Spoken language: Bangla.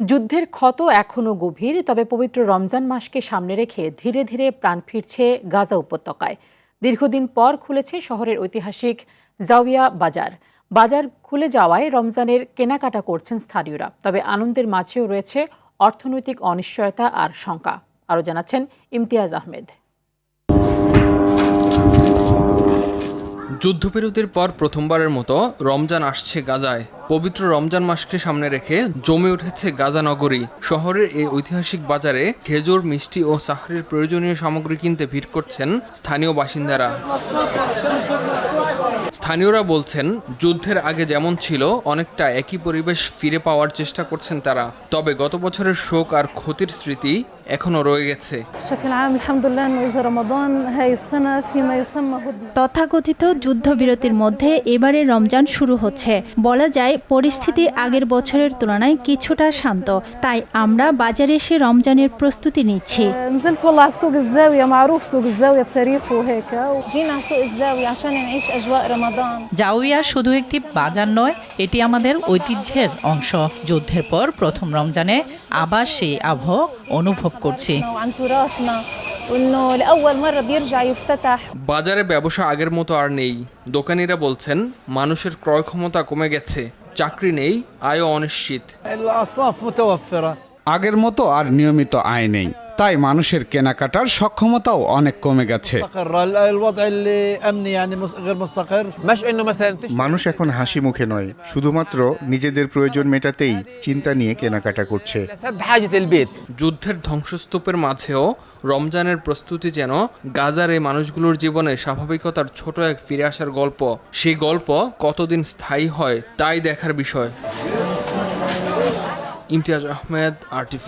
যুদ্ধের ক্ষত এখনও গভীর, তবে পবিত্র রমজান মাসকে সামনে রেখে ধীরে ধীরে প্রাণ ফিরছে গাজা উপত্যকায়। দীর্ঘদিন পর খুলেছে শহরের ঐতিহাসিক জাউইয়া বাজার। বাজার খুলে যাওয়ায় রমজানের কেনাকাটা করছেন স্থানীয়রা। তবে আনন্দের মাঝেও রয়েছে অর্থনৈতিক অনিশ্চয়তা আর শঙ্কা। আরও জানাচ্ছেন ইমতিয়াজ আহমেদ। যুদ্ধবিরতির পর প্রথমবারের মতো রমজান আসছে গাজায়। পবিত্র রমজান মাসকে সামনে রেখে জমে উঠেছে গাজা নগরী। শহরের এই ঐতিহাসিক বাজারে খেজুর, মিষ্টি ও সাহরির প্রয়োজনীয় সামগ্রী কিনতে ভিড় করছেন স্থানীয় বাসিন্দারা। স্থানীয়রা বলছেন, যুদ্ধের আগে যেমন ছিল অনেকটা একই পরিবেশ ফিরে পাওয়ার চেষ্টা করছেন তারা। তবে গত বছরের শোক আর ক্ষতির স্মৃতি এখনো রয়ে গেছে। তথাকথিত যুদ্ধবিরতির মধ্যে এবারে রমজান শুরু হচ্ছে। বলা যায় পরিস্থিতি আগের বছরের তুলনায় কিছুটা শান্ত, তাই আমরা বাজারে এসে রমজানের প্রস্তুতি নিচ্ছি। জাউইয়া শুধু একটি বাজার নয়, এটি আমাদের ঐতিহ্যের অংশ। যুদ্ধের পর প্রথম রমজানে আবার সেই আবহ অনুভব করছি। বাজারে ব্যবসা আগের মতো আর নেই। দোকানিরা বলছেন, মানুষের ক্রয় ক্ষমতা কমে গেছে, চাকরি নেই, আয়ও অনিশ্চিত। আগের মতো আর নিয়মিত আয় নেই, তাই মানুষের কেনাকাটার সক্ষমতাও অনেক কমে গেছে। মানুষ এখন হাসি মুখে নয়, শুধুমাত্র নিজেদের প্রয়োজন মেটাতেই চিন্তা নিয়ে কেনাকাটা করছে। যুদ্ধের ধ্বংসস্তূপের মাঝেও রমজানের প্রস্তুতি যেন গাজার এই মানুষগুলোর জীবনে স্বাভাবিকতার ছোট এক ফিরে আসার গল্প। সেই গল্প কতদিন স্থায়ী হয় তাই দেখার বিষয়। ইমতিয়াজ আহমেদ, RTV।